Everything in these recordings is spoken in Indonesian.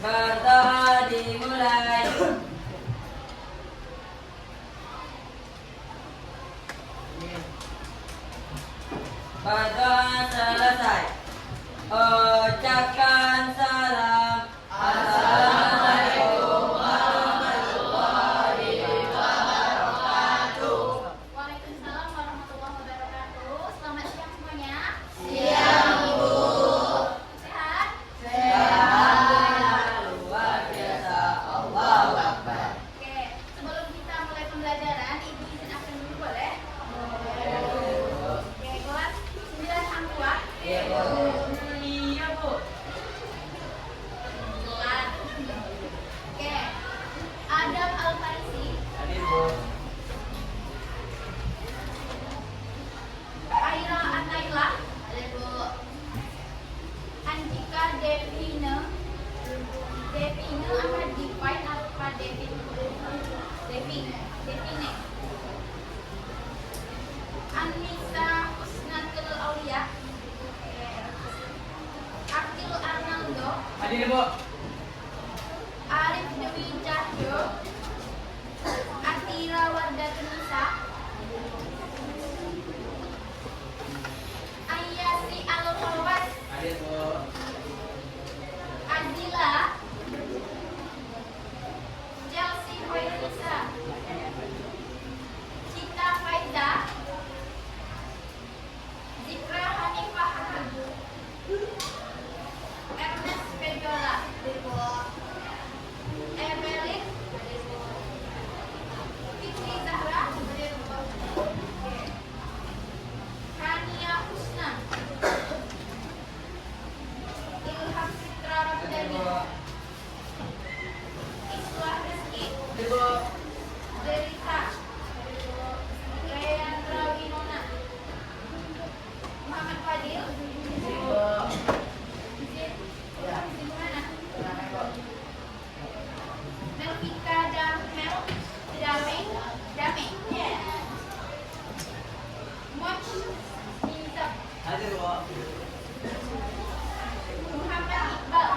Berdoa dimulai. Berdoa selesai. Ucapkan salam. Assalamualaikum warahmatullahi wabarakatuh. Waalaikumsalam warahmatullahi wabarakatuh. Selamat siang semuanya. Siang, Bu. Sehat? Sehat. Luar biasa. Allahu Akbar. Oke, sebelum kita mulai pembelajaran, Ibu izin absen dulu boleh? Oke, kelas 9 hang tua. Iya, Bu. Iya, Bu. Kelas. Oke. Adam Al-Farisi, Hadir, Bu. Aira Anaila, ada Bu. Anjika Devine apa Divine apa Devine Anissa Husnatul Aulia, Akil Arnaldo, Hadir, Bu. Arif Dewi Cahyo, Atira Wardatun Nisa, Ayasi Al-Fawas, Hadir, Bu. Azila, Chelsea Hoirisa, Cita Faiza, Zikra Hanifah Hadu, Ernest Pejola, Evelyn, Fitri Zahra, Kania Husna, Ilham Fitra Hadir, Ramadhani, Bu. Iswah Rizky, Hadir, Bu. Derita, Leandra Winona, Muhammad Fadil, Hadir, Bu. di mana? Silakan, Bu. Melvika Damel, Dame, Moch Nizam, Hadir, Bu. Muhammad Iqbal,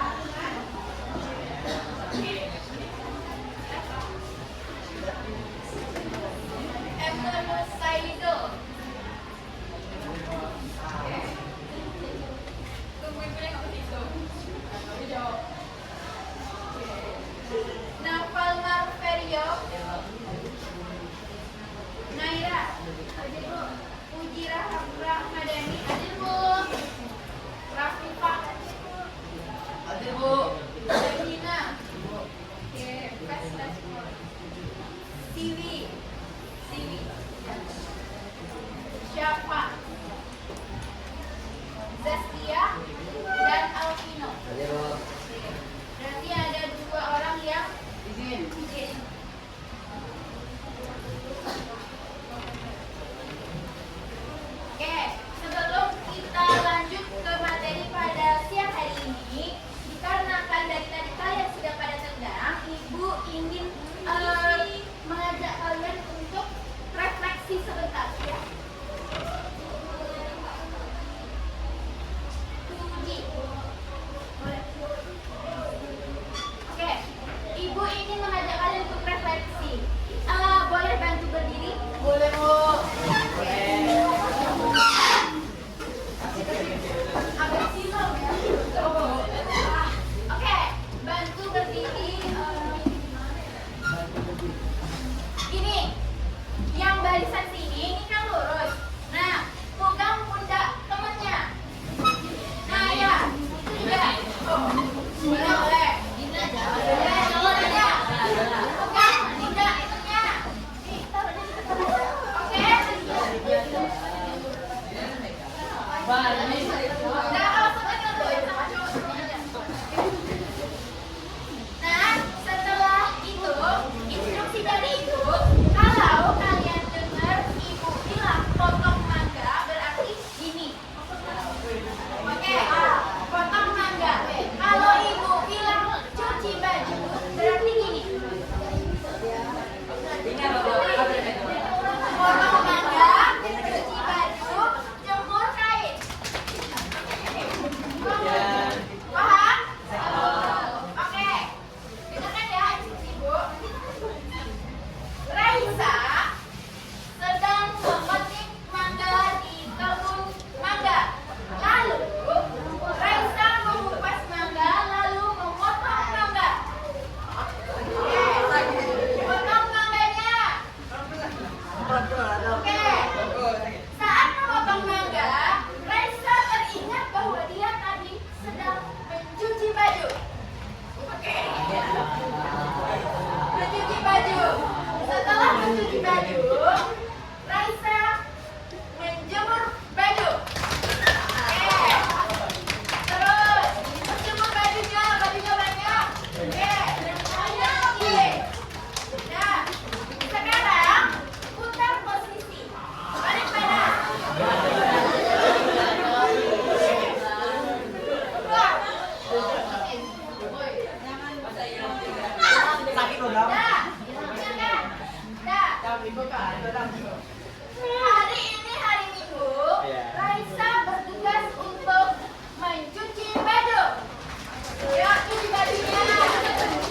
cuci bajunya.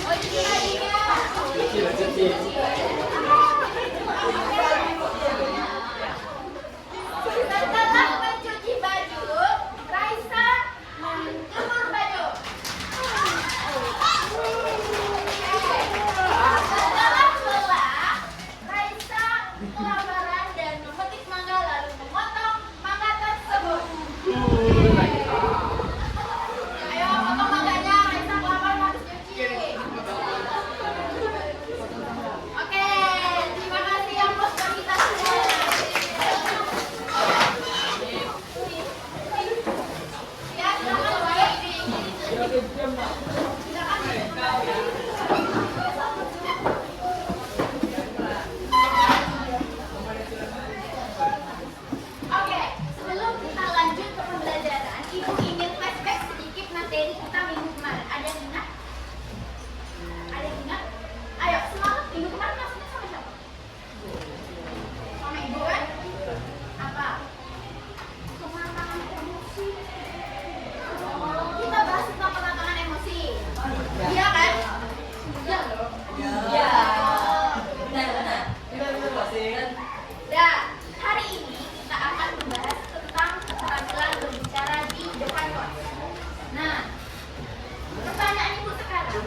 Oh, cuci bajunya. Setelah mencuci baju, Raisa menjemur baju. Setelah lelah, Raisa kelaparan dan memetik mangga lalu memotong mangga tersebut. Ayo potong mangganya, Raisa kelaparan harus cuci. Oke, terima kasih yang bos kita semua. Ya, silakan Oke, sebelum kita lanjut ke pembelajaran, Ibu ingin flashback sedikit materi kita minggu kemarin. Ada yang ingat? Ada yang ingat? Ayo, semangat minggu kemarin maksudnya sama siapa? Sama Ibu kan? Apa? Kematangan emosi. Kita bahas tentang kematangan emosi. Iya kan? Iya loh. Iya. Benar. Dan hari ini kita akan membahas tentang keterampilan berbicara di depan kelas. Nah, pertanyaan Ibu sekarang,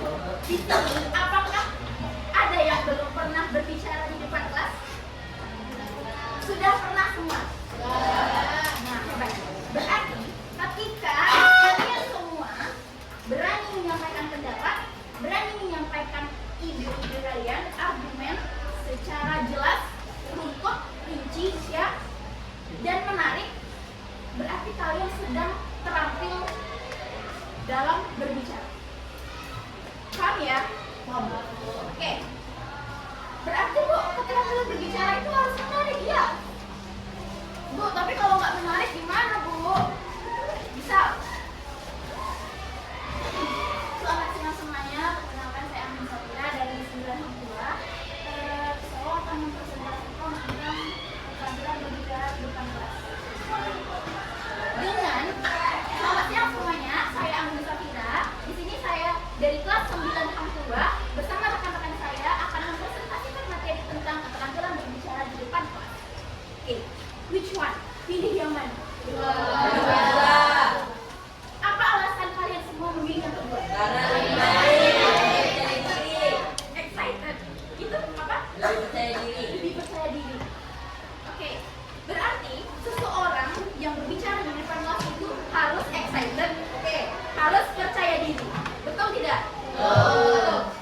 di sini apakah ada yang belum pernah berbicara di depan kelas? Sudah pernah semua? Nah, hebat. Berarti ketika kalian semua berani menyampaikan pendapat, berani menyampaikan ide-ide kalian, argumen secara jelas, runtut, rinci, dan menarik, berarti kalian sedang terampil dalam berbicara. Paham ya? Oke. Berarti Bu, keterampilan berbicara itu harus menarik, ya? Bu, tapi kalau nggak menarik gimana, Bu? Bisa. Selamat siang semuanya. Perkenalkan saya Amin Safira dari 92. Saya akan mempresentasikan tentang keterampilan berbicara di depan kelas. Dengan selamat siang semuanya, saya Amin Safira. Di sini saya dari kelas 92 bersama rekan-rekan saya akan mempresentasikan materi tentang keterampilan berbicara di depan kelas. Oke, which one? Pilih yang mana? Apa alasan kalian semua memilih yang kedua? Excited. Itu apa? Lebih percaya diri. Oke, berarti seseorang yang berbicara di depan kelas itu harus excited. Oke, harus percaya diri. Betul tidak? Betul.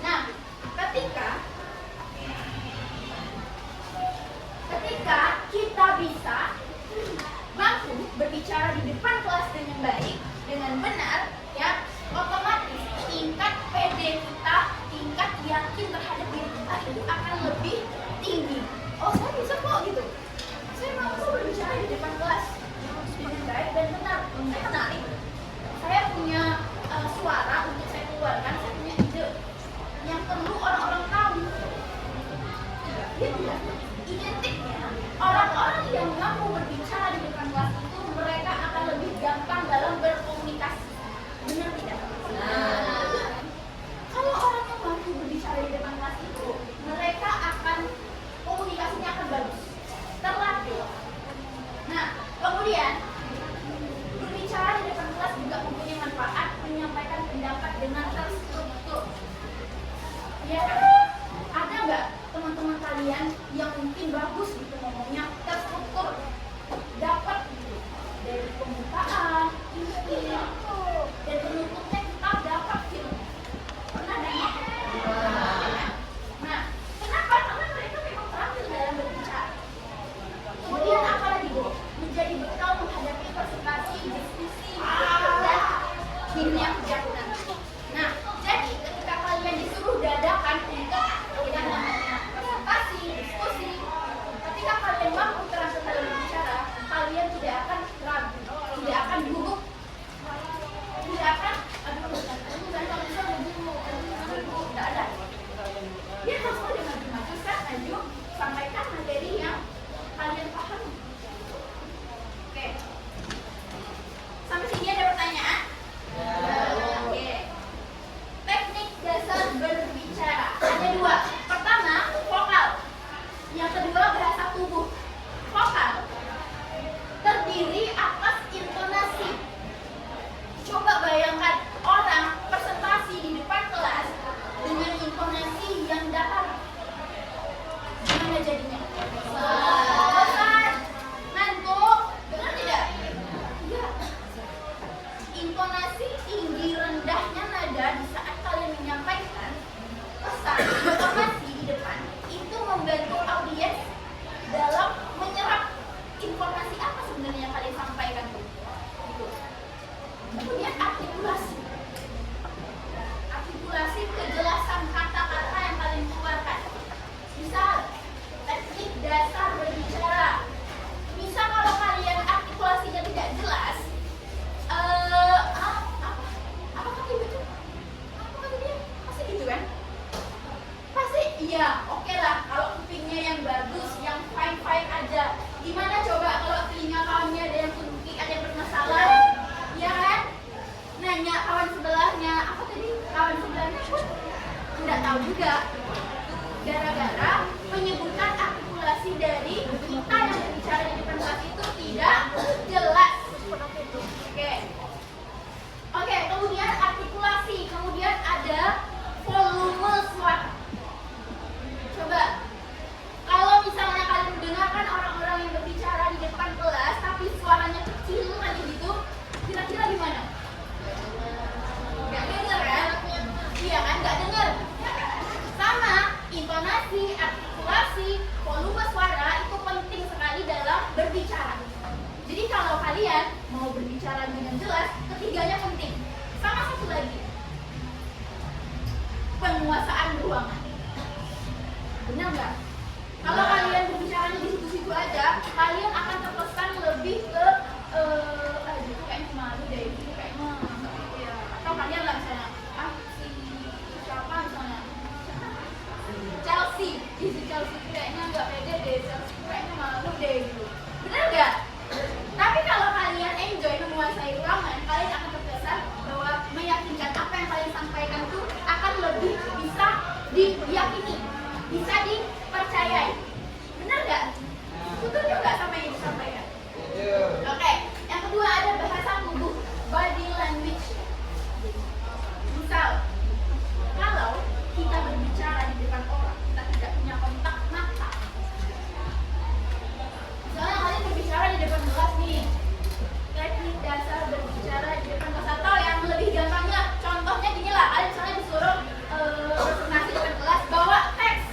Nah, ketika kita bisa mampu berbicara di depan kelas dengan baik, dengan benar, ya, otomatis tingkat PD kita, tingkat yakin terhadap diri kita itu akan lebih tinggi. Oh, saya bisa kok gitu. Saya mampu berbicara di depan kelas dengan baik dan benar. Saya menarik. Saya punya suara untuk saya keluarkan. Saya punya ide yang perlu orang-orang tahu. Gitu ya. Identiknya orang-orang yang mampu berbicara di depan kelas itu mereka akan lebih gampang dalam berkomunikasi. Benar tidak? Kalau orang yang mampu berbicara di depan kelas itu, mereka akan komunikasinya akan bagus, terlatih. Nah, kemudian berbicara di depan kelas juga mempunyai manfaat menyampaikan pendapat dengan terstruktur. Ya kan? Ada nggak teman-teman kalian yang mungkin bagus gitu ngomongnya terstruktur, dapat gitu dari pembukaan, inti, dan penutupnya kita dapat gitu. Pernah nanya? Nah, kenapa? Karena mereka memang terampil dalam berbicara. Kemudian apalagi Bu? Menjadi bekal menghadapi presentasi, diskusi, dan dunia kerjaan. Nah, jadi ketika kalian disuruh dadakan untuk kita namanya presentasi, diskusi, ketika kalian mampu terampil dalam berbicara, kalian tidak akan ragu, tidak akan gugup, tidak akan tidak ada. Dia langsung dengan maju sampaikan materi yang kalian pahami. Oke. Sampai sini ada pertanyaan? Oke. Ya, oke lah kalau kupingnya yang bagus, yang fine-fine aja. Gimana coba kalau telinga kawannya ada yang sumpit, ada yang bermasalah? Iya kan? Nanya kawan sebelahnya, apa tadi? Kawan sebelahnya pun nggak tahu juga. Gara-gara penyebutan artikulasi dari kita yang berbicara di depan kelas itu tidak jelas. Oke. Oke, kemudian artikulasi, kemudian ada volume suara. Coba, kalau misalnya kalian mendengarkan orang-orang yang berbicara di depan kelas, tapi suaranya kecil aja gitu, kira-kira gimana? Gak denger kan? Iya kan, gak denger. Sama, intonasi, artikulasi, volume suara itu penting sekali dalam berbicara. Jadi kalau kalian mau berbicara dengan jelas, ketiganya penting. Sama satu lagi, penguasaan ruangan. Benar nggak? Kalau kalian berbicaranya di situ-situ aja, kalian akan terkesan lebih ke gitu kayaknya malu deh, gitu kayaknya ya. Atau kalian lah misalnya, si siapa misalnya, Chelsea, si Chelsea kayaknya nggak pede deh, Chelsea kayaknya malu deh gitu. Benar nggak? Tapi kalau kalian enjoy menguasai ruangan, kalian akan terkesan bahwa meyakinkan apa yang kalian sampaikan itu akan lebih bisa diyakini, bisa dipercayai. Benar nggak? Setuju nggak sama yang disampaikan? Oke, yang kedua ada bahasa tubuh, body language. Misal, kalau kita berbicara di depan orang, kita tidak punya kontak mata. Misalnya kalian berbicara di depan kelas nih, teknik dasar berbicara di depan kelas, atau yang lebih gampangnya, contohnya gini lah, kalian misalnya disuruh presentasi di depan kelas, bawa teks.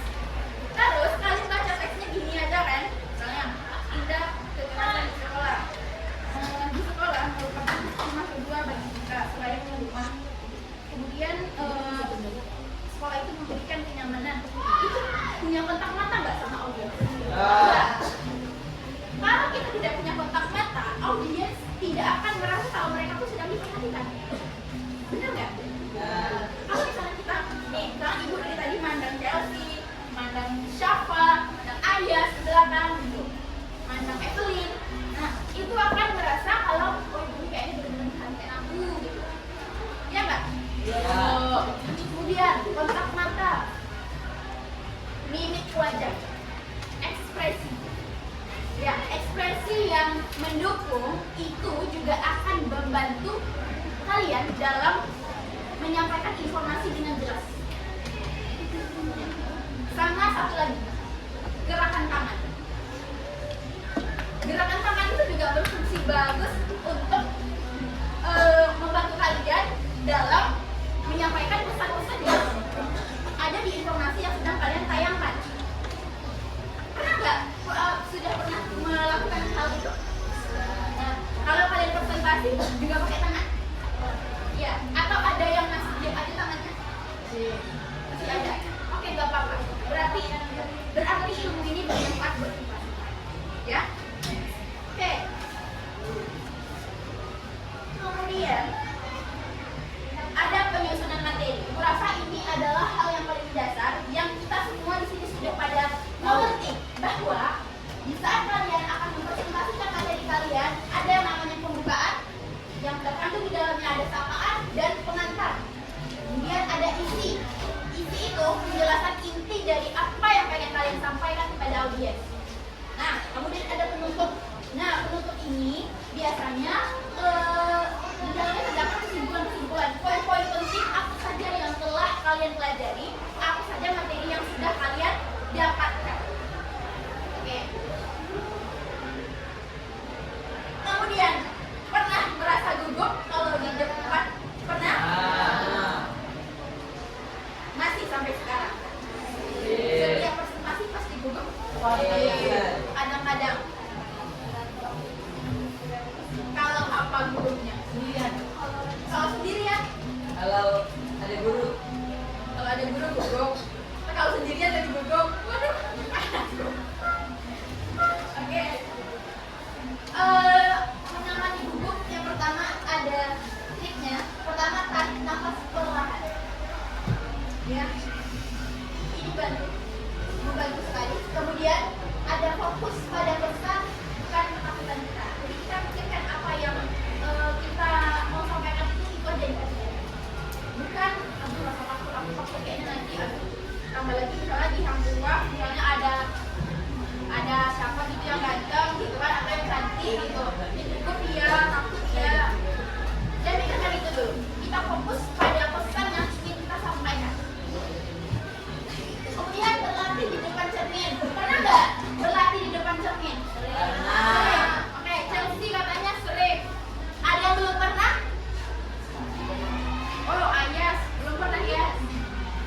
Terus kalian baca teksnya gini aja kan, misalnya Indah kekerasan di sekolah. Di sekolah merupakan rumah kedua bagi kita selain rumah. Kemudian sekolah itu memberikan kenyamanan. Itu punya kontak mata nggak sama audiens? Enggak. Kalau kita tidak punya kontak mata, audiens tidak akan merasa kalau mereka tuh sedang diperhatikan. Benar nggak? Kalau misalnya kita, nih, misalnya ibu dari tadi mandang Chelsea, mandang Syafa, mandang Ayah di belakang gitu, mandang Evelyn. Nah, itu akan merasa kalau oh ibu ini kayaknya benar-benar perhatian aku gitu. Iya nggak? Kemudian kontak mata, mimik wajah, ekspresi. Ya, ekspresi yang mendukung itu juga akan membantu kalian dalam menyampaikan informasi dengan jelas. Sama satu lagi, gerakan tangan. Gerakan tangan itu juga berfungsi bagus untuk membantu kalian dalam menyampaikan pesan-pesan yang ada di informasi yang sedang kalian tayangkan. Pernah nggak sudah pernah melakukan hal itu? Nah, kalau kalian presentasi juga pakai tangan? Iya. Atau ada yang masih diam aja tangannya? Masih ada. Oke, nggak apa-apa. Berarti ilmu ini bermanfaat buat kita. Ya. Oke. Kemudian ada penyusunan materi. Kurasa ini adalah hal yang paling dasar yang kita semua di sini sudah pada mengerti bahwa di saat kalian akan mempresentasikan materi kalian, ada yang namanya pembukaan, yang terkandung di dalamnya ada sapaan dan pengantar. Kemudian ada isi. Isi itu penjelasan inti dari apa yang pengen kalian sampaikan kepada audiens. Nah, kemudian ada penutup. Nah, penutup ini biasanya di dalamnya terdapat kesimpulan-kesimpulan, poin-poin penting apa saja yang telah kalian pelajari, apa saja materi yang sudah kalian dapatkan. Oke. Kemudian pernah merasa gugup kalau di depan? Pernah? Masih sampai sekarang? Setiap presentasi pasti gugup? Kadang-kadang. Kalau apa gugupnya? Sendirian? Kalau sendirian? Kalau ada guru. Kalau ada guru gugup. Kalau sendirian jadi gugup. Waduh. Oke. Menangani gugup yang pertama ada triknya. Pertama, tarik nafas perlahan. Ya. Ini bantu. faktor kayaknya nanti tambah lagi misalnya di hang tua misalnya ada siapa gitu yang ganteng gitu kan atau yang cantik gitu ikut dia takut dia dan pikirkan itu dulu kita fokus pada pesan yang ingin kita sampaikan. Kemudian berlatih di depan cermin. Pernah nggak berlatih di depan cermin? Sering. Oke, Chelsea katanya sering. Ada yang belum pernah? Oh, Ayas belum pernah ya?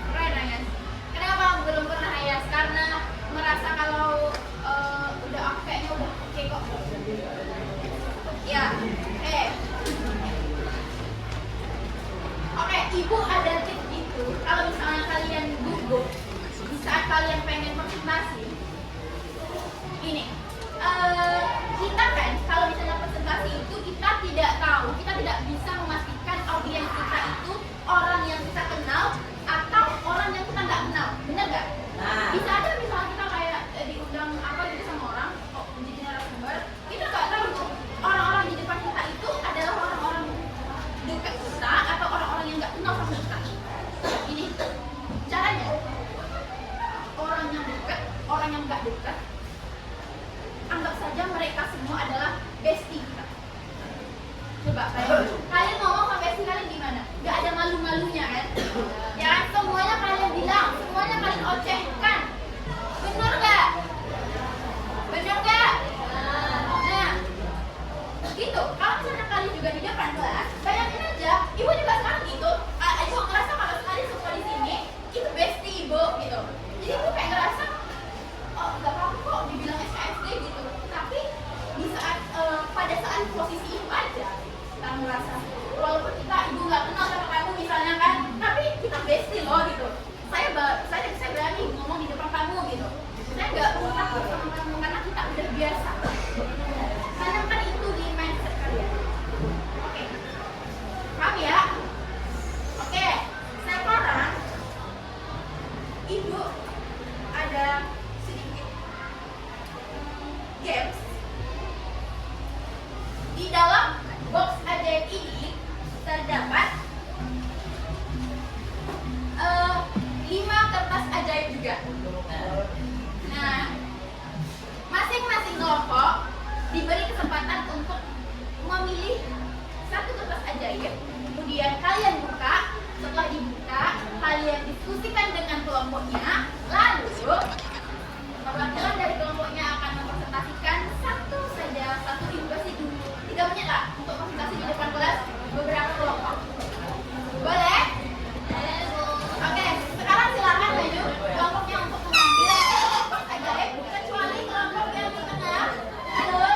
Keren Ayas. Kenapa belum pernah Ayas? Karena merasa kalau udah aku kayaknya udah oke kok. Ya, Oke, ibu ada tips itu. Kalau misalnya kalian gugup di saat kalian pengen presentasi, ini kita kan kalau misalnya presentasi itu kita tidak tahu, kita tidak bisa memastikan audiens kita itu orang yang kita kenal atau orang yang kita nggak kenal, benar nggak? Bisa aja misalnya kita kayak diundang apa gitu sama orang, menjadi narasumber, kita nggak tahu orang-orang di depan kita itu adalah orang-orang dekat kita atau orang-orang yang nggak kenal sama kita. Ini caranya, orang yang dekat, orang yang nggak dekat, anggap saja mereka semua adalah bestie kita. Coba kalian ngomong sama bestie kalian gimana? Nggak ada malu-malunya kan? Ya kan? Semuanya kalian bilang, semuanya kalian ocehkan. Bener nggak? Bener nggak? Nah, gitu. Kalau misalnya kalian juga di depan kelas, bayangin aja, ibu juga sekarang gitu. Ibu ngerasa kalau sekali semua di sini itu bestie ibu gitu. Jadi ibu kayak ngerasa, oh nggak apa-apa kok dibilang SKSD gitu. Tapi di saat pada saat posisi itu aja, kita ngerasa walaupun ibu nggak kenal sama kamu misalnya kan, tapi kita bestie loh gitu. Saya berani ngomong di depan kamu gitu. Saya nggak perlu takut sama kamu karena kita udah biasa. Tanamkan itu di mindset kalian. Oke, paham ya? Oke, sekarang ibu ada sedikit games di dalam box ajaib ini terdapat 5 kertas ajaib juga. Nah, masing-masing kelompok diberi kesempatan untuk memilih 1 kertas ajaib. Kemudian kalian buka. Setelah dibuka, kalian diskusikan dengan kelompoknya. Lalu perwakilan dari kelompoknya akan mempresentasikan satu ilustrasi dulu 3 menit lah untuk presentasi di depan kelas beberapa kelompok. Boleh? Oke, sekarang silakan maju kelompoknya untuk mengambil kertas ajaib kecuali kelompok yang di tengah. Halo,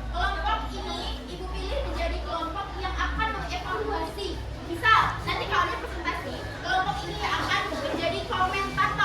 kelompok ini ibu pilih menjadi kelompok yang akan mengevaluasi. Misal nanti kalau ada presentasi, kelompok ini akan menjadi komentator.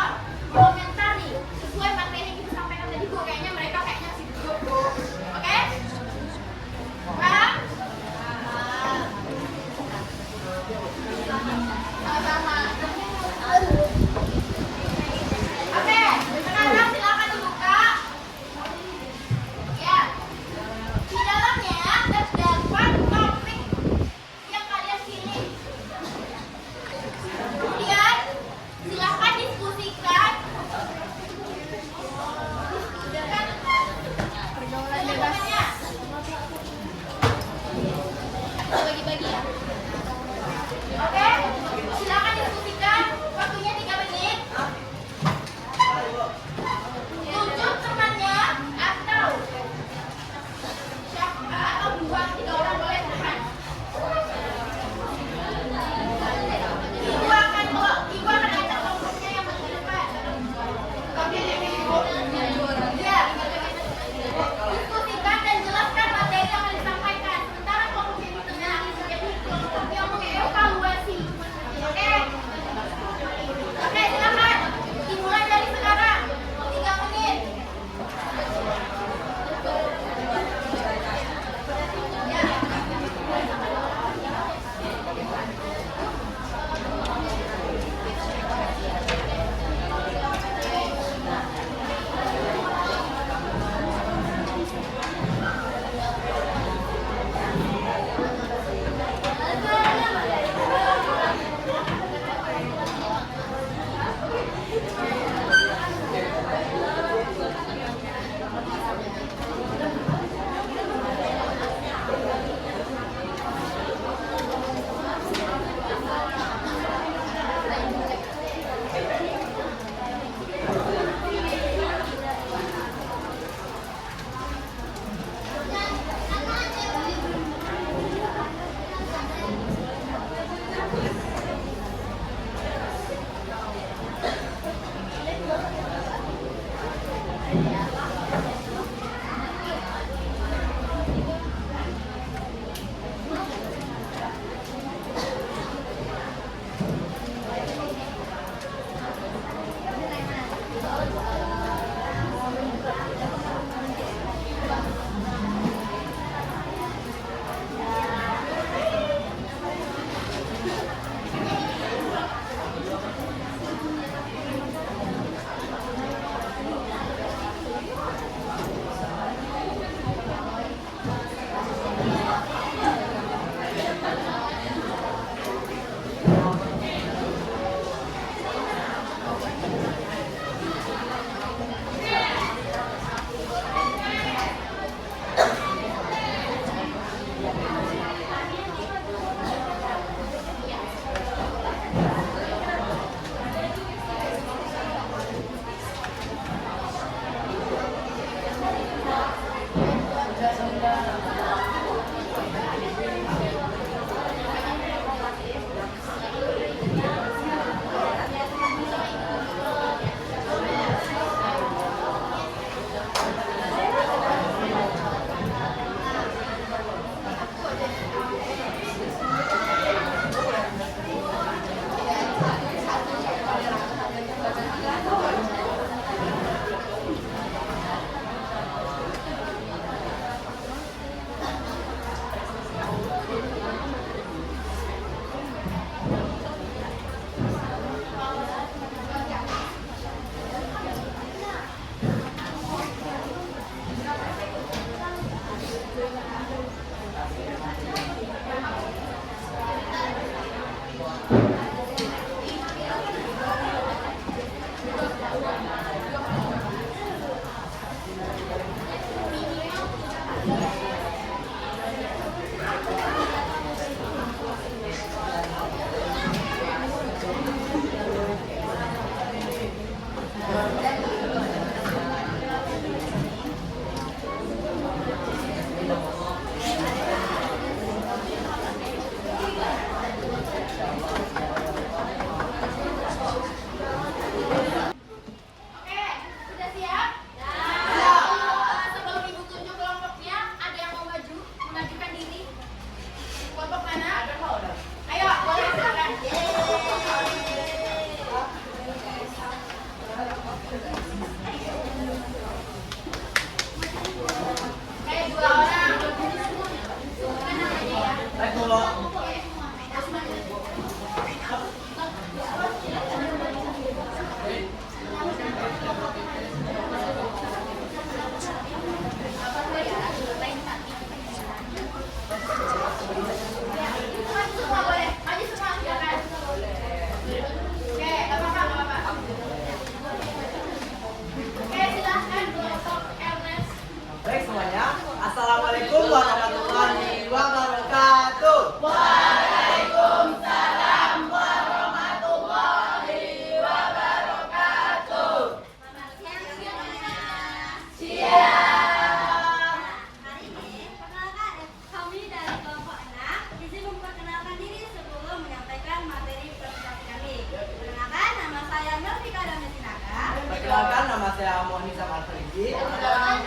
saya Mohni Samal Feligi. Saya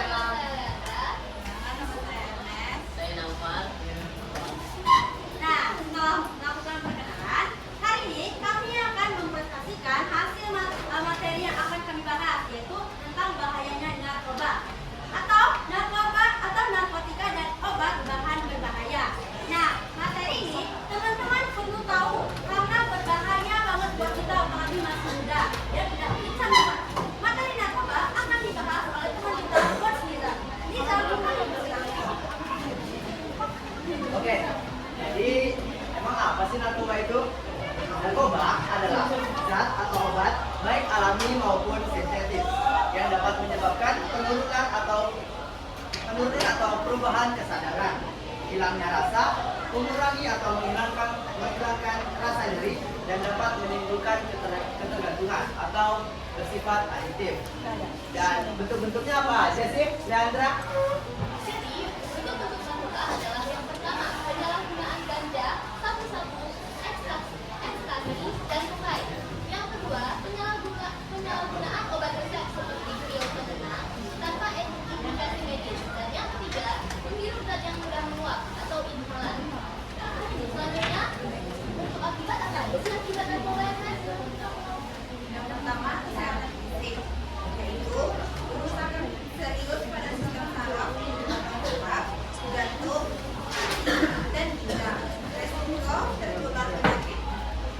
Naufal. Nah, setelah melakukan perkenalan, hari ini kami akan mempresentasikan hasil materi yang akan kami bahas, yaitu tentang bahayanya narkoba atau narkotika dan obat bahan berbahaya. Nah, materi ini teman-teman perlu tahu karena berbahaya banget buat kita apalagi masih muda. Ya tidak bisa materi narkoba akan dibahas oleh teman kita buat sendiri. Ini satu kali Oke, jadi emang apa sih narkoba itu? Narkoba adalah zat atau obat baik alami maupun sintetis yang dapat menyebabkan penurunan atau perubahan kesadaran, hilangnya rasa, mengurangi atau menghilangkan rasa nyeri, dan dapat menimbulkan ketergantungan atau bersifat adiktif. Dan bentuk-bentuknya apa aja sih, Leandra? Jadi, bentuk-bentuk narkoba adalah yang pertama, penyalahgunaan ganja, sabu-sabu, ekstasi, dan kokain. Yang kedua, penyalahgunaan obat resep seperti pil penenang tanpa indikasi medis. Dan yang ketiga, menghirup zat yang mudah meluap atau inhalan. Selanjutnya, untuk akibat apa? Akibat narkoba yang hasil. Yang pertama, kesehatan fisik, yaitu kerusakan serius pada sistem saraf, otak, jantung, dan ginjal. Resiko tertular penyakit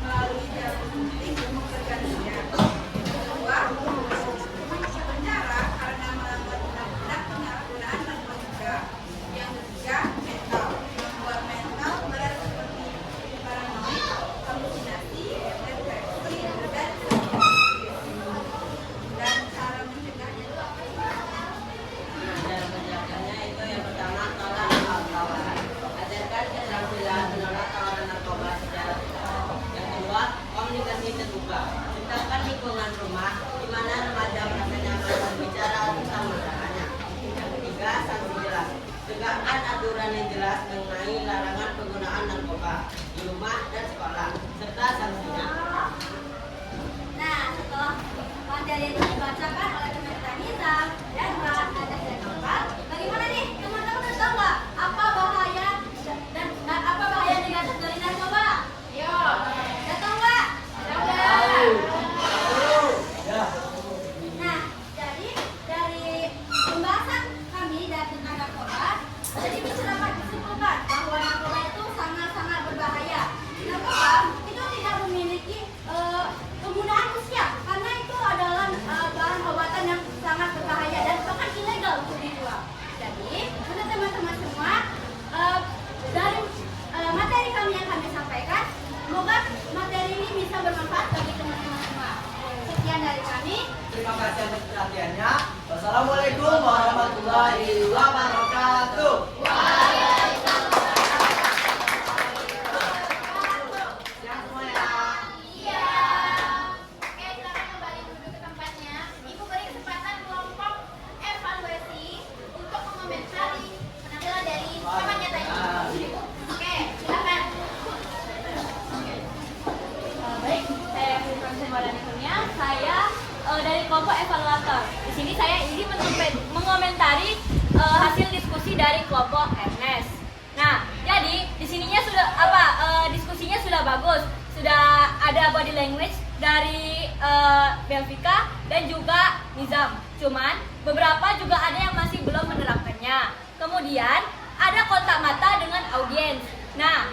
melalui jalur suntik kekerjanya. Yang kedua, penjara karena melanggar undang-undang penyalahgunaan narkotika. Yang ketiga, mental, membuat mental berat seperti paranoid, halusinasi, depresi, dan dan cara mencegahnya itu apa? Cara menjaganya itu yang pertama tolak tawaran. Ajarkan keterampilan menolak tawaran narkoba secara tepat. Yang kedua, komunikasi terbuka. Ciptakan lingkungan rumah di mana remaja merasa nyaman berbicara tentang masalahnya. Yang ketiga, sanksi jelas. Tegakkan aturan yang jelas mengenai larangan penggunaan narkoba di rumah dan sekolah serta sanksinya. Nah, setelah materi yang dibacakan oleh teman Nizam dan Mbak Nadas dan Nopal, bagaimana nih teman-teman udah tahu nggak apa bahaya dan apa bahaya negatif dari narkoba? Yo, udah tahu nggak? Tahu. Ya. Nah, jadi dari pembahasan kami dan tentang narkoba, jadi bisa dapat disimpulkan bahwa narkoba itu sangat-sangat berbahaya. Narkoba itu tidak memiliki penggunaan usia karena itu adalah bahan obatan yang sangat berbahaya dan bahkan ilegal untuk dijual. Jadi, untuk teman-teman semua, dari materi kami yang kami sampaikan, semoga materi ini bisa bermanfaat bagi teman-teman semua. Sekian dari kami. Terima kasih atas perhatiannya. Wassalamualaikum warahmatullahi wabarakatuh. Siap semuanya. Iya. Oke, silakan kembali duduk ke tempatnya. Ibu beri kesempatan kelompok evaluasi untuk mengomentari penampilan dari temannya tadi. Oke, silakan. Baik, saya Firman Sembalan Kurnia. Saya dari kelompok evaluator. Di sini saya ingin mengomentari hasil diskusi dari kelompok Ernest. Nah, jadi di sininya sudah diskusinya sudah bagus. Sudah ada body language dari Belvika dan juga Nizam. Cuman beberapa juga ada yang masih belum menerapkannya. Kemudian ada kontak mata dengan audiens. Nah,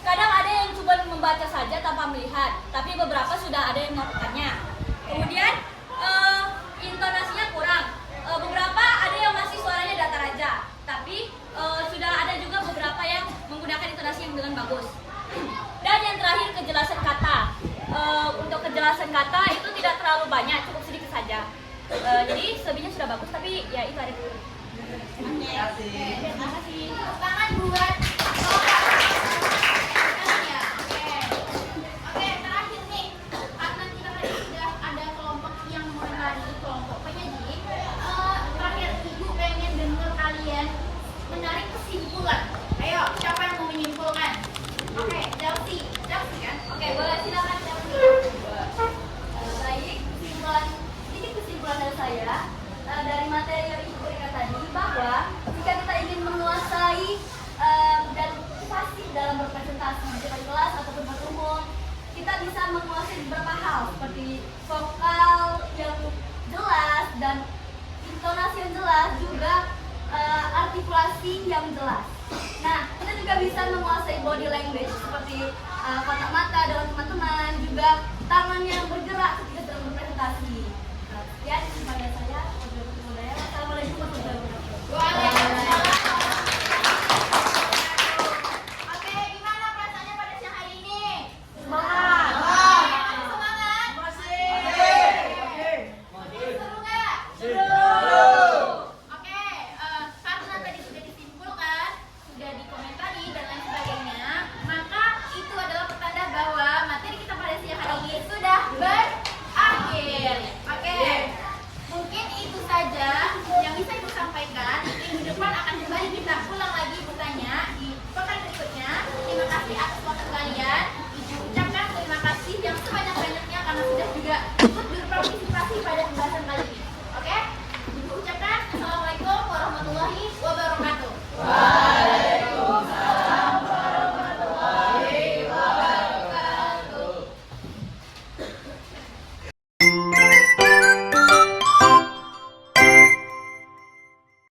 kadang ada yang cuma membaca saja tanpa melihat, tapi beberapa sudah ada yang melakukannya. Kemudian intonasinya kurang. Beberapa ada yang masih suaranya datar aja, tapi sudah ada juga beberapa yang menggunakan intonasi yang dengan bagus. Dan yang terakhir, kejelasan kata. Untuk kejelasan kata itu tidak terlalu banyak, cukup sedikit saja. Jadi selebihnya sudah bagus, tapi ya itu ada. Terima kasih. Terima kasih. Tepuk tangan buat Oke, terakhir nih, karena kita tadi sudah ada kelompok yang mengenali kelompok penyaji. Terakhir, Ibu pengen dengar kalian menarik kesimpulan. Ayo, siapa yang mau menyimpulkan? Oke, Delsi kan? Oke, boleh silakan Delsi. Baik, kesimpulan intonasi yang jelas, juga artikulasi yang jelas. Nah, kita juga bisa menguasai body language seperti kontak mata dengan teman-teman, juga